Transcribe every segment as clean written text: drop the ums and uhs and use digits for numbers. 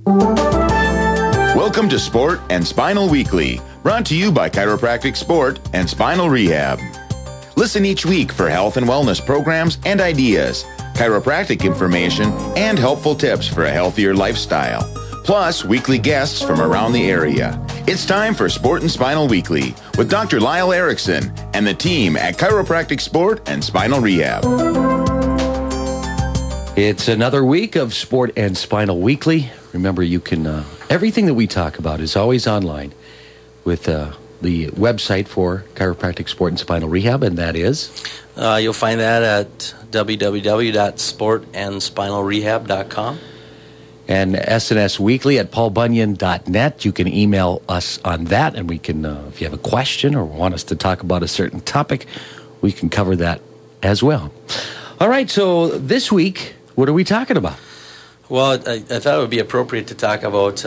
Welcome to Sport and Spinal Weekly, brought to you by Chiropractic Sport and Spinal Rehab. Listen each week for health and wellness programs and ideas, chiropractic information, and helpful tips for a healthier lifestyle. Plus, weekly guests from around the area. It's time for Sport and Spinal Weekly with Dr. Lyle Erickson and the team at Chiropractic Sport and Spinal Rehab. It's another week of Sport and Spinal Weekly. Remember, you can everything that we talk about is always online with the website for Chiropractic Sport and Spinal Rehab, and that is? You'll find that at www.sportandspinalrehab.com. And SNS Weekly at paulbunyan.net. You can email us on that, and we can, if you have a question or want us to talk about a certain topic, we can cover that as well. All right, so this week, what are we talking about? Well, I thought it would be appropriate to talk about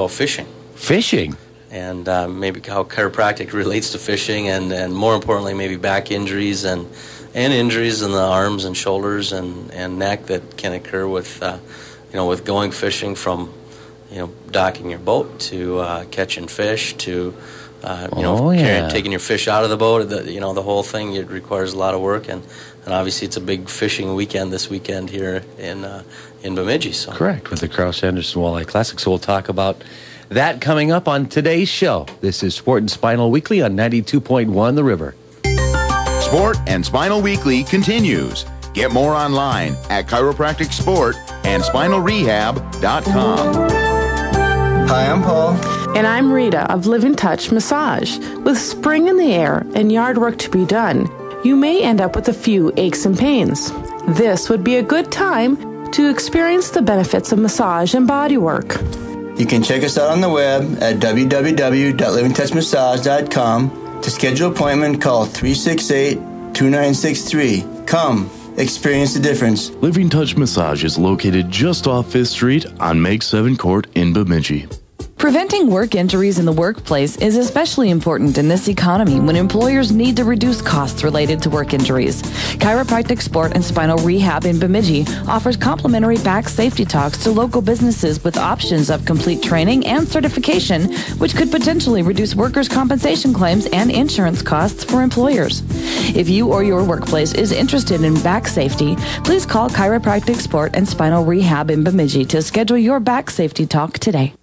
fishing. Fishing? And maybe how chiropractic relates to fishing, and more importantly, maybe back injuries and injuries in the arms and shoulders and neck that can occur with with going fishing, from docking your boat to catching fish to taking your fish out of the boat. The whole thing, it requires a lot of work, and obviously it's a big fishing weekend this weekend here in Bemidji. So. Correct, with the Krause Anderson Walleye Classic. So we'll talk about that coming up on today's show. This is Sport and Spinal Weekly on 92.1 The River. Sport and Spinal Weekly continues. Get more online at Chiropractic Sport and SpinalRehab.com. Hi, I'm Paul. And I'm Rita of Living Touch Massage. With spring in the air and yard work to be done, you may end up with a few aches and pains. This would be a good time to experience the benefits of massage and body work. You can check us out on the web at www.livingtouchmassage.com. To schedule an appointment, call 368-2963. Come, experience the difference. Living Touch Massage is located just off 5th Street on Make 7 Court in Bemidji. Preventing work injuries in the workplace is especially important in this economy when employers need to reduce costs related to work injuries. Chiropractic Sport and Spinal Rehab in Bemidji offers complimentary back safety talks to local businesses with options of complete training and certification, which could potentially reduce workers' compensation claims and insurance costs for employers. If you or your workplace is interested in back safety, please call Chiropractic Sport and Spinal Rehab in Bemidji to schedule your back safety talk today.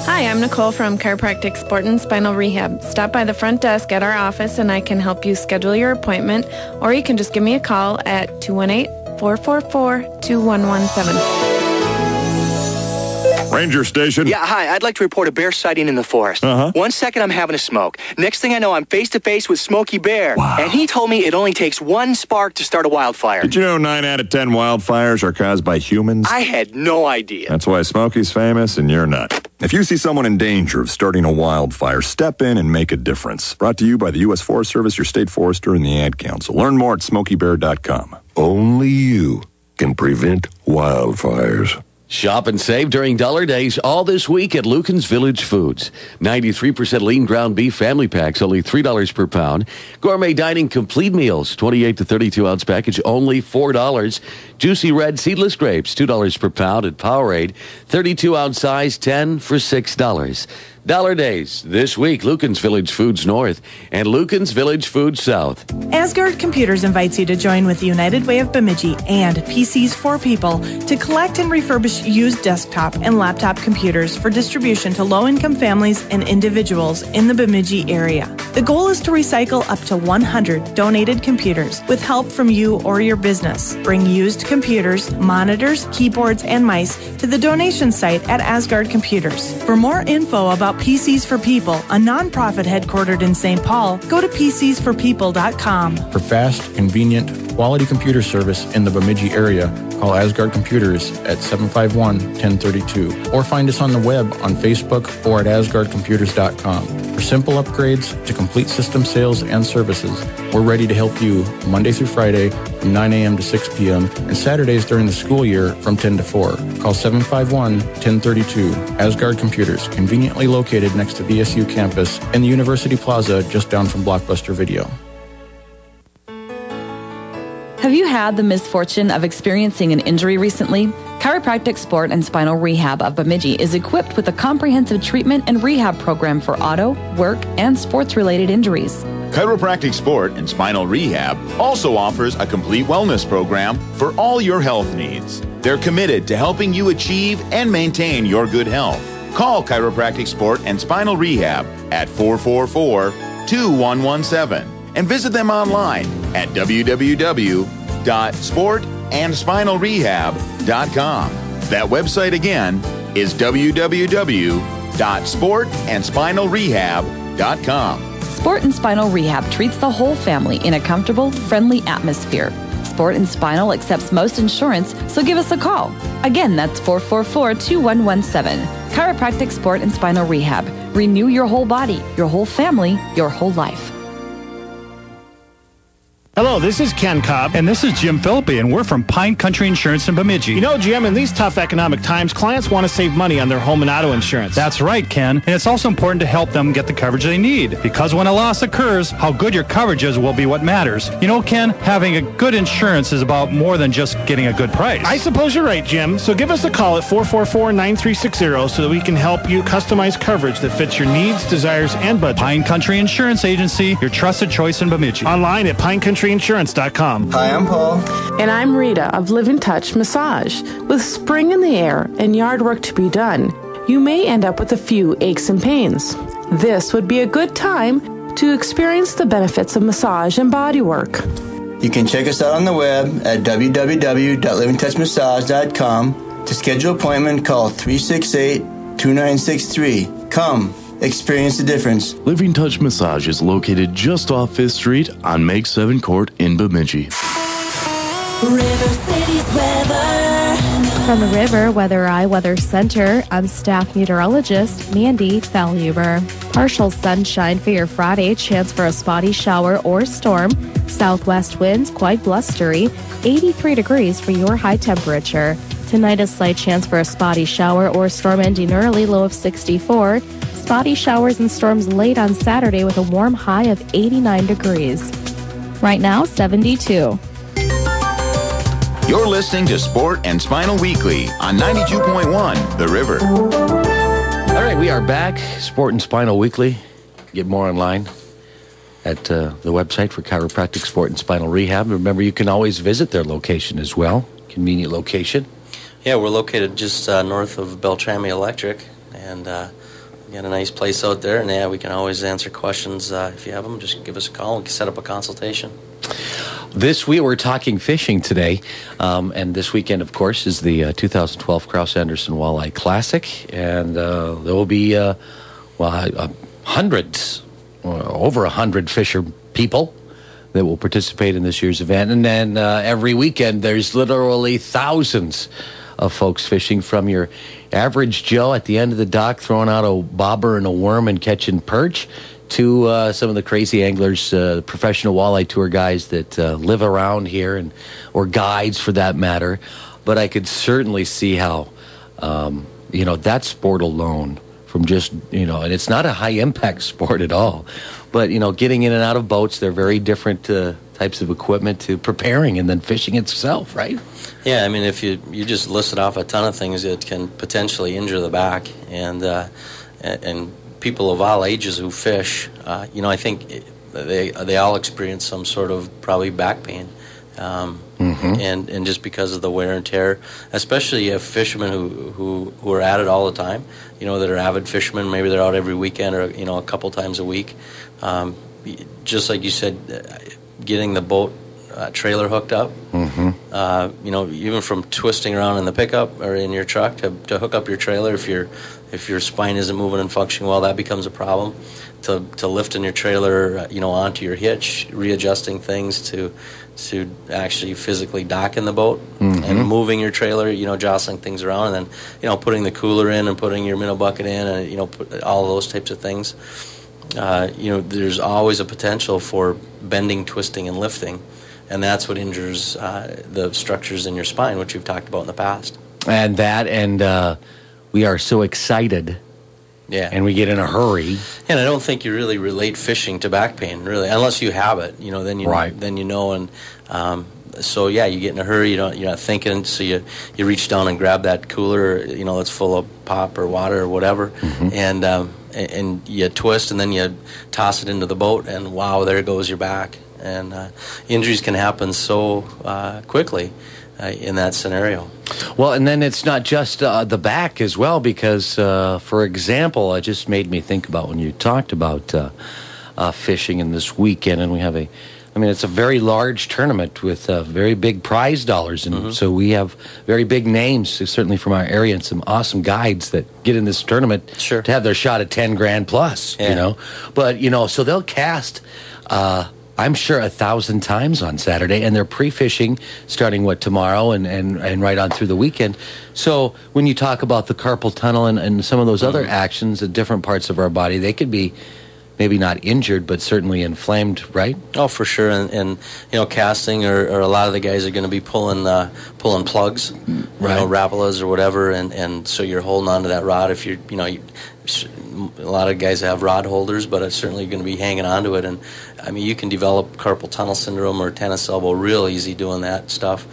Hi, I'm Nicole from Chiropractic Sport and Spinal Rehab. Stop by the front desk at our office and I can help you schedule your appointment, or you can just give me a call at 218-444-2117. Ranger Station. Yeah, hi. I'd like to report a bear sighting in the forest. 1 second, I'm having a smoke. Next thing I know, I'm face-to-face with Smokey Bear. Wow. And he told me it only takes one spark to start a wildfire. Did you know 9 out of 10 wildfires are caused by humans? I had no idea. That's why Smokey's famous and you're not. If you see someone in danger of starting a wildfire, step in and make a difference. Brought to you by the U.S. Forest Service, your state forester, and the Ad Council. Learn more at SmokeyBear.com. Only you can prevent wildfires. Shop and save during Dollar Days all this week at Lucan's Village Foods. 93% lean ground beef family packs, only $3 per pound. Gourmet dining complete meals, 28 to 32 ounce package, only $4. Juicy red seedless grapes, $2 per pound at Powerade. 32 ounce size, 10 for $6. Dollar Days this week, Lucan's Village Foods North and Lucan's Village Foods South. Asgard Computers invites you to join with the United Way of Bemidji and PCs for People to collect and refurbish used desktop and laptop computers for distribution to low-income families and individuals in the Bemidji area. The goal is to recycle up to 100 donated computers with help from you or your business. Bring used computers, monitors, keyboards, and mice to the donation site at Asgard Computers. For more info about PCs for People, a nonprofit headquartered in St. Paul, go to PCsForPeople.com. For fast, convenient, quality computer service in the Bemidji area, call Asgard Computers at 751-1032 or find us on the web on Facebook or at AsgardComputers.com. For simple upgrades to complete system sales and services, we're ready to help you Monday through Friday from 9 a.m. to 6 p.m. and Saturdays during the school year from 10 to 4. Call 751-1032. Asgard Computers, conveniently located next to BSU campus and the University Plaza just down from Blockbuster Video. Have you had the misfortune of experiencing an injury recently? Chiropractic Sport and Spinal Rehab of Bemidji is equipped with a comprehensive treatment and rehab program for auto, work, and sports-related injuries. Chiropractic Sport and Spinal Rehab also offers a complete wellness program for all your health needs. They're committed to helping you achieve and maintain your good health. Call Chiropractic Sport and Spinal Rehab at 444-2117 and visit them online at www.sportandspinalrehab.com. That website again is www.sportandspinalrehab.com. Sport and Spinal Rehab treats the whole family in a comfortable, friendly atmosphere. Sport and Spinal accepts most insurance, so give us a call. Again, that's 444-2117. Chiropractic Sport and Spinal Rehab. Renew your whole body, your whole family, your whole life. Hello, this is Ken Cobb. And this is Jim Philippi, and we're from Pine Country Insurance in Bemidji. You know, Jim, in these tough economic times, clients want to save money on their home and auto insurance. That's right, Ken. And it's also important to help them get the coverage they need. Because when a loss occurs, how good your coverage is will be what matters. You know, Ken, having a good insurance is about more than just getting a good price. I suppose you're right, Jim. So give us a call at 444-9360 so that we can help you customize coverage that fits your needs, desires, and budget. Pine Country Insurance Agency, your trusted choice in Bemidji. Online at pinecountryinsurance.com. Hi, I'm Paul. And I'm Rita of Live in Touch Massage. With spring in the air and yard work to be done, you may end up with a few aches and pains. This would be a good time to experience the benefits of massage and body work. You can check us out on the web at www.livingtouchmassage.com. To schedule an appointment, call 368-2963. Come. Experience the difference. Living Touch Massage is located just off 5th Street on Make 7 Court in Bemidji. River City's weather. From the River Weather Eye Weather Center, I'm staff meteorologist Mandy Thalhuber. Partial sunshine for your Friday, chance for a spotty shower or storm. Southwest winds quite blustery, 83 degrees for your high temperature. Tonight, a slight chance for a spotty shower or storm ending early, low of 64. Spotty showers and storms late on Saturday with a warm high of 89 degrees. Right now, 72. You're listening to Sport and Spinal Weekly on 92.1 The River. All right, we are back. Sport and Spinal Weekly. Get more online at the website for Chiropractic Sport and Spinal Rehab. Remember, you can always visit their location as well. Convenient location. Yeah, we're located just north of Beltrami Electric, and we got a nice place out there. And yeah, we can always answer questions if you have them. Just give us a call and set up a consultation. This week we're talking fishing today, and this weekend, of course, is the 2012 Krause Anderson Walleye Classic, and there will be hundreds, over 100 fisher people that will participate in this year's event, and then every weekend there's literally thousands of folks fishing, from your average Joe at the end of the dock throwing out a bobber and a worm and catching perch, to some of the crazy anglers, professional walleye tour guys that live around here, or guides for that matter. But I could certainly see how, that sport alone, from just, and it's not a high-impact sport at all, but, getting in and out of boats, they're very different types of equipment to preparing and then fishing itself, right? Yeah, I mean, if you just listed off a ton of things that can potentially injure the back, and people of all ages who fish, I think they all experience some sort of probably back pain, and just because of the wear and tear, especially if fishermen who are at it all the time, that are avid fishermen, maybe they're out every weekend or a couple times a week, just like you said, getting the boat trailer hooked up, even from twisting around in the pickup or in your truck to hook up your trailer, if your spine isn't moving and functioning well, that becomes a problem. To lifting your trailer, onto your hitch, readjusting things to actually physically dock in the boat, and moving your trailer, jostling things around, and then putting the cooler in and putting your minnow bucket in, and put all those types of things. There's always a potential for bending, twisting, and lifting, and that's what injures the structures in your spine, which we've talked about in the past. And we are so excited, and we get in a hurry. And I don't think you really relate fishing to back pain, really, unless you have it. Then you know, and So yeah, you get in a hurry. You're not thinking. So you reach down and grab that cooler, that's full of pop or water or whatever, and you twist, and then you toss it into the boat, and wow, there goes your back. And injuries can happen so quickly in that scenario. Well, and then it's not just the back as well, because, for example, it just made me think about when you talked about fishing in this weekend, and we have it's a very large tournament with very big prize dollars, and so we have very big names, certainly from our area, and some awesome guides that get in this tournament to have their shot at 10 grand plus, But, so they'll cast... I'm sure 1,000 times on Saturday, and they're pre-fishing starting tomorrow and right on through the weekend. So when you talk about the carpal tunnel and some of those other actions at different parts of our body, they could be maybe not injured, but certainly inflamed, right? Oh, for sure. And casting or a lot of the guys are going to be pulling plugs, Rapalas or whatever, and so you're holding onto that rod. If you're, a lot of guys have rod holders, but it's certainly going to be hanging onto it. And you can develop carpal tunnel syndrome or tennis elbow real easy doing that stuff.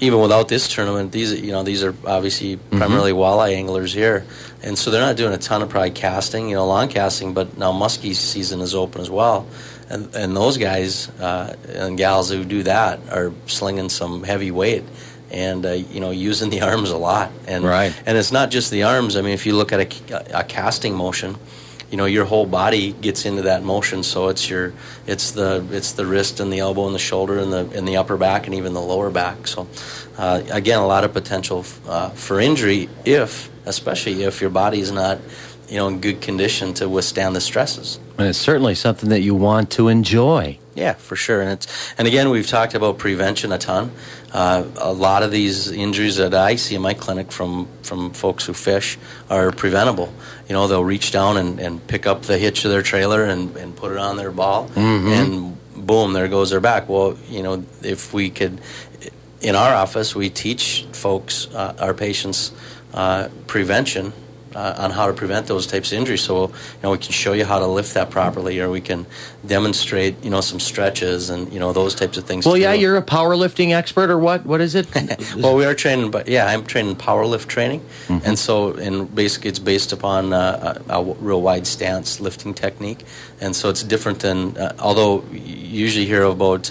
Even without this tournament, these are obviously primarily walleye anglers here, and so they're not doing a ton of probably casting, long casting. But now muskie season is open as well, and those guys and gals who do that are slinging some heavy weight and using the arms a lot. And and it's not just the arms. If you look at a casting motion, your whole body gets into that motion. So it's the wrist and the elbow and the shoulder and the upper back and even the lower back. So again, a lot of potential for injury especially if your body's not in good condition to withstand the stresses. And it's certainly something that you want to enjoy. Yeah, for sure. And again, we've talked about prevention a ton. A lot of these injuries that I see in my clinic from folks who fish are preventable. They'll reach down and pick up the hitch of their trailer and put it on their ball, and boom, there goes their back. Well, if we could, in our office, we teach folks, our patients, prevention on how to prevent those types of injuries. So, we can show you how to lift that properly, or we can demonstrate, some stretches and, those types of things. Well, yeah, you're a powerlifting expert, or what? What is it? Well, we are training, but yeah, I'm trained in powerlift training. And so, basically it's based upon a real wide stance lifting technique. And so it's different than, although you usually hear about,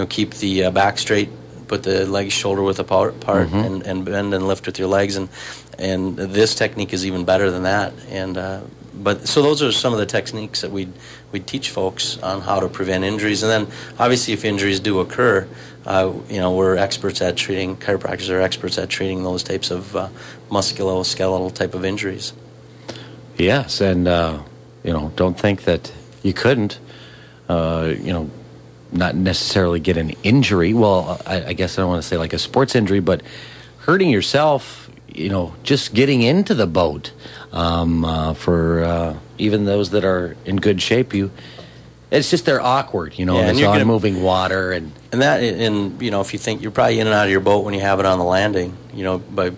keep the back straight, put the legs shoulder width apart and bend and lift with your legs, and this technique is even better than that. And but so those are some of the techniques that we'd teach folks on how to prevent injuries. And then obviously if injuries do occur, we're experts at treating, chiropractors are experts at treating those types of musculoskeletal type of injuries. Yes, and don't think that you couldn't not necessarily get an injury. Well, I guess I don't want to say like a sports injury, but hurting yourself, just getting into the boat, for even those that are in good shape, it's just they're awkward, there's on-moving water. And if you think you're probably in and out of your boat when you have it on the landing, by,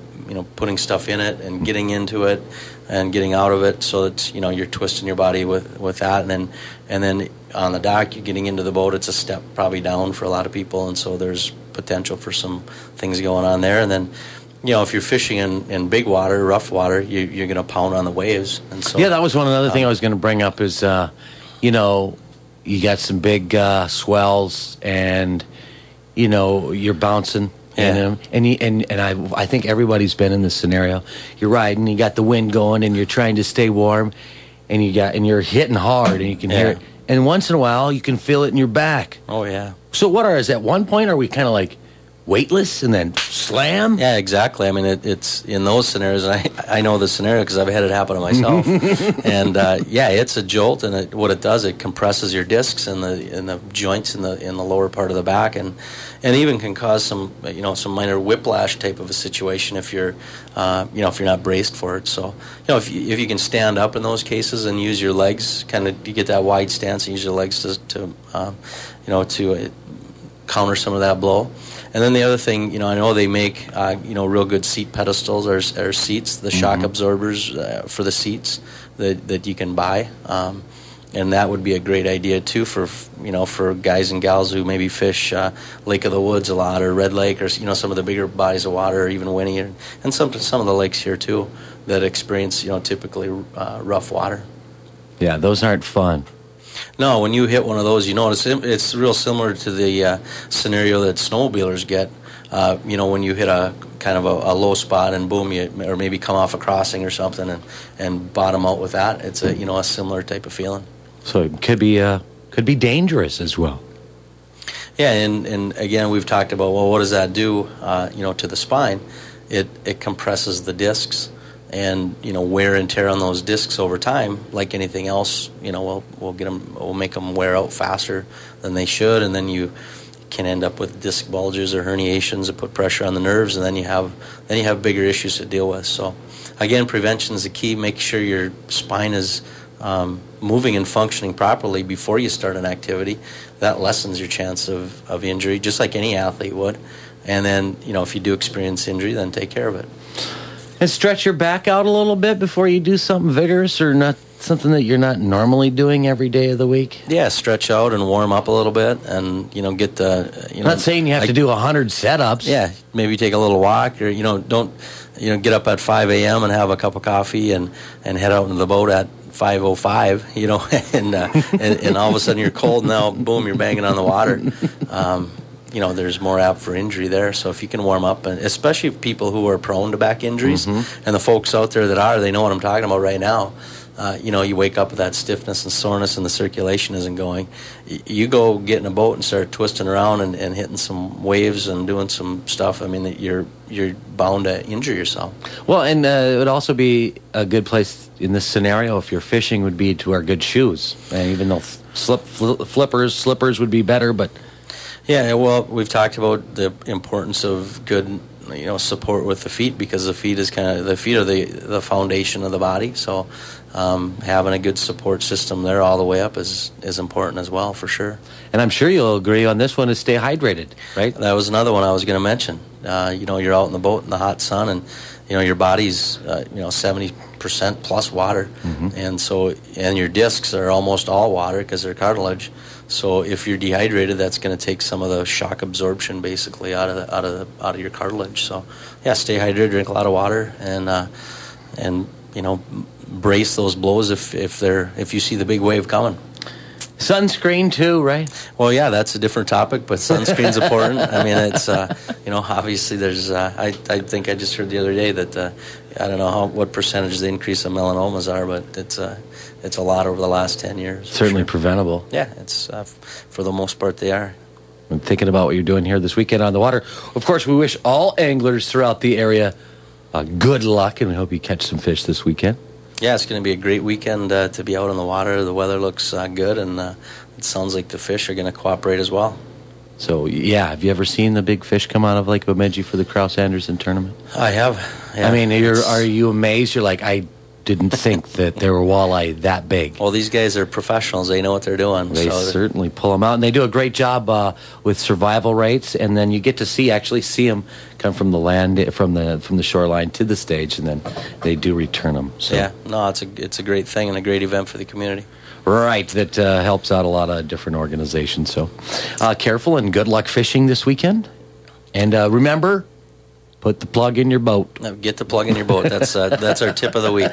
putting stuff in it and getting into it and getting out of it, so that, you're twisting your body with that. And then on the dock, you're getting into the boat. It's a step probably down for a lot of people, and so there's potential for some things going on there. And then, if you're fishing in big water, rough water, you're going to pound on the waves. And so, yeah, that was another thing I was going to bring up is, you got some big swells, and you're bouncing. Yeah. And I think everybody's been in this scenario. You're riding, you got the wind going, and you're trying to stay warm, and you're hitting hard, and you can hear it. And once in a while, you can feel it in your back. Oh yeah. So is at one point, are we kind of like weightless and then slam? Yeah, exactly. It's in those scenarios, and I know the scenario because I've had it happen to myself. And it's a jolt, and what it does, it compresses your discs in the joints in the lower part of the back, and even can cause some minor whiplash type of a situation if you're if you're not braced for it. So if you can stand up in those cases and use your legs, kind of you get that wide stance and use your legs to counter some of that blow. And then the other thing, I know they make, real good seat pedestals or seats, the shock absorbers for the seats that you can buy. that would be a great idea too for guys and gals who maybe fish Lake of the Woods a lot, or Red Lake, or some of the bigger bodies of water, or even Winnie, and some of the lakes here too that experience typically rough water. Yeah, those aren't fun. No, when you hit one of those, it's real similar to the scenario that snowmobilers get. When you hit a kind of a low spot and boom, or maybe come off a crossing or something and bottom out with that. It's a similar type of feeling. So it could be dangerous as well. Yeah, and again, we've talked about, well, what does that do, to the spine? It compresses the discs, and wear and tear on those discs over time, like anything else, we'll make them wear out faster than they should, and then you can end up with disc bulges or herniations that put pressure on the nerves, and then you have bigger issues to deal with. So again, prevention is the key. Make sure your spine is moving and functioning properly before you start an activity. That lessens your chance of injury, just like any athlete would. And then, if you do experience injury, then take care of it. And stretch your back out a little bit before you do something vigorous, or not something that you're not normally doing every day of the week. Yeah, stretch out and warm up a little bit, and get the. I'm not saying you have to do 100 setups. Yeah, maybe take a little walk, or don't get up at 5 a.m. and have a cup of coffee and head out into the boat at 5:05. And all of a sudden you're cold. Now, boom, you're banging on the water. There's more apt for injury there. So if you can warm up, and especially people who are prone to back injuries, and the folks out there that they know what I'm talking about right now. You wake up with that stiffness and soreness, and the circulation isn't going. You go get in a boat and start twisting around and hitting some waves and doing some stuff. I mean, you're bound to injure yourself. Well, and it would also be a good place in this scenario, if you're fishing, would be to wear good shoes. And even though slippers would be better, but yeah, well, we've talked about the importance of good support with the feet, because the feet are the foundation of the body. So having a good support system there all the way up is important as well, for sure. And I'm sure you'll agree on this one, is stay hydrated, right? That was another one I was going to mention. You're out in the boat in the hot sun, and your body's 70% plus water, and your discs are almost all water because they're cartilage. So if you're dehydrated, that's going to take some of the shock absorption basically out of your cartilage. So yeah, stay hydrated, drink a lot of water, and brace those blows if you see the big wave coming. Sunscreen too, right? Well, yeah, that's a different topic, but sunscreen's important. I mean, it's obviously there's. I think I just heard the other day that I don't know what percentage the increase of melanomas are, but it's a lot over the last 10 years. Certainly preventable. Yeah, it's for the most part they are. I'm thinking about what you're doing here this weekend on the water. Of course, we wish all anglers throughout the area good luck, and we hope you catch some fish this weekend. Yeah, it's going to be a great weekend to be out on the water. The weather looks good, and it sounds like the fish are going to cooperate as well. So, yeah, have you ever seen the big fish come out of Lake Bemidji for the Kraus Anderson tournament? I have. Yeah. I mean, are you amazed? You're like, I didn't think that there were walleye that big. Well, these guys are professionals. They know what they're doing. They certainly pull them out, and they do a great job with survival rates. And then you get to see them come from the land, from the shoreline to the stage, and then they do return them. So. Yeah, no, it's a great thing and a great event for the community. Right, that helps out a lot of different organizations. So careful and good luck fishing this weekend. And remember, put the plug in your boat. No, get the plug in your boat. That's our tip of the week.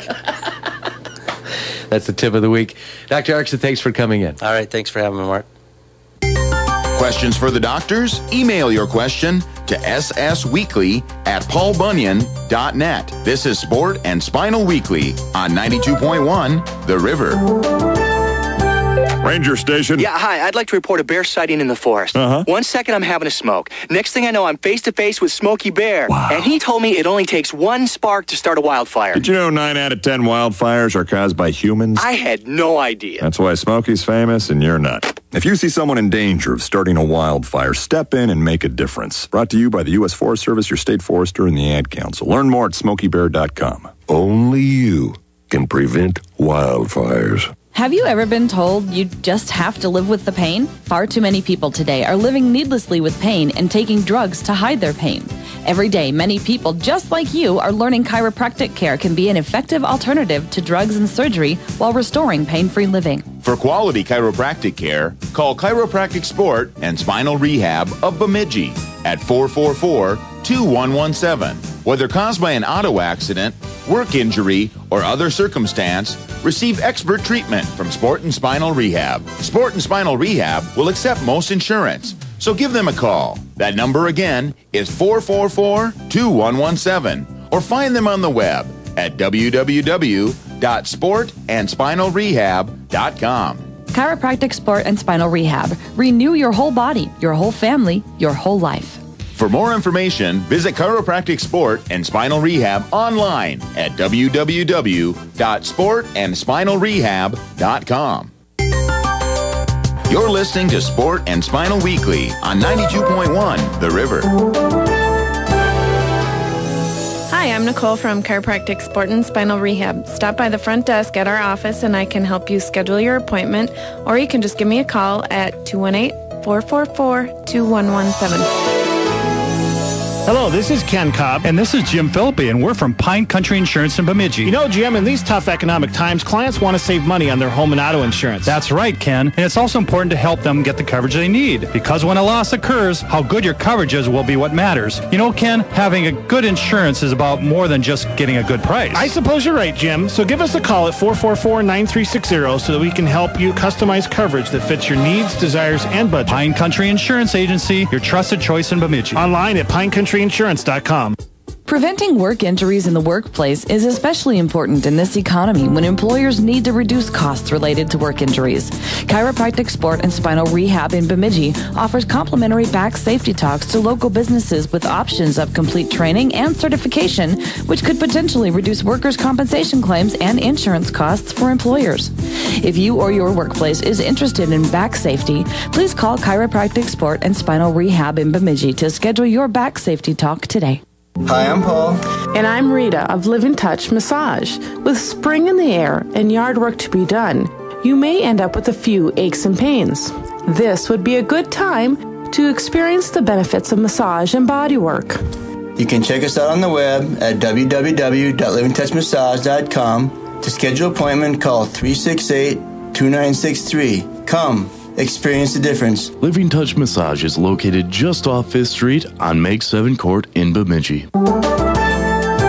That's the tip of the week. Dr. Erickson, thanks for coming in. All right, thanks for having me, Mark. Questions for the doctors? Email your question to ssweekly@paulbunyan.net. This is Sport and Spinal Weekly on 92.1 The River. Ranger Station. Yeah, hi. I'd like to report a bear sighting in the forest. 1 second, I'm having a smoke. Next thing I know, I'm face to face with Smokey Bear. Wow. And he told me it only takes one spark to start a wildfire. Did you know 9 out of 10 wildfires are caused by humans? I had no idea. That's why Smokey's famous and you're not. If you see someone in danger of starting a wildfire, step in and make a difference. Brought to you by the U.S. Forest Service, your state forester, and the Ad Council. Learn more at SmokeyBear.com. Only you can prevent wildfires. Have you ever been told you just have to live with the pain? Far too many people today are living needlessly with pain and taking drugs to hide their pain. Every day, many people just like you are learning chiropractic care can be an effective alternative to drugs and surgery while restoring pain-free living. For quality chiropractic care, call Chiropractic Sport and Spinal Rehab of Bemidji at 444-2117. Whether caused by an auto accident, work injury, or other circumstance, receive expert treatment from Sport and Spinal Rehab. Sport and Spinal Rehab will accept most insurance, so give them a call. That number again is 444-2117, or find them on the web at www.sportandspinalrehab.com. Chiropractic Sport and Spinal Rehab. Renew your whole body, your whole family, your whole life. For more information, visit Chiropractic Sport and Spinal Rehab online at www.sportandspinalrehab.com. You're listening to Sport and Spinal Weekly on 92.1 The River. Hi, I'm Nicole from Chiropractic Sport and Spinal Rehab. Stop by the front desk at our office and I can help you schedule your appointment, or you can just give me a call at 218-444-2117. Hello, this is Ken Cobb. And this is Jim Philippi, and we're from Pine Country Insurance in Bemidji. You know, Jim, in these tough economic times, clients want to save money on their home and auto insurance. That's right, Ken. And it's also important to help them get the coverage they need. Because when a loss occurs, how good your coverage is will be what matters. You know, Ken, having a good insurance is about more than just getting a good price. I suppose you're right, Jim. So give us a call at 444-9360 so that we can help you customize coverage that fits your needs, desires, and budget. Pine Country Insurance Agency, your trusted choice in Bemidji. Online at pinecountryinsurance.com. Preventing work injuries in the workplace is especially important in this economy when employers need to reduce costs related to work injuries. Chiropractic Sport and Spinal Rehab in Bemidji offers complimentary back safety talks to local businesses with options of complete training and certification, which could potentially reduce workers' compensation claims and insurance costs for employers. If you or your workplace is interested in back safety, please call Chiropractic Sport and Spinal Rehab in Bemidji to schedule your back safety talk today. Hi, I'm Paul. And I'm Rita of Live in Touch Massage. With spring in the air and yard work to be done, you may end up with a few aches and pains. This would be a good time to experience the benefits of massage and body work. You can check us out on the web at www.livingtouchmassage.com. To schedule an appointment, call 368-2963. Come. Experience the difference. Living Touch Massage is located just off 5th Street on Make 7 Court in Bemidji.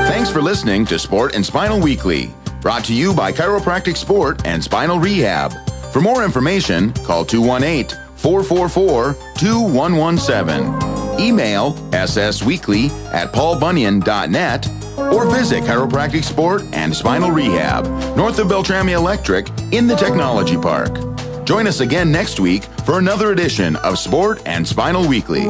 Thanks for listening to Sport and Spinal Weekly, brought to you by Chiropractic Sport and Spinal Rehab. For more information, call 218-444-2117. Email ssweekly@paulbunyan.net or visit Chiropractic Sport and Spinal Rehab, north of Beltrami Electric in the Technology Park. Join us again next week for another edition of Sport and Spinal Weekly.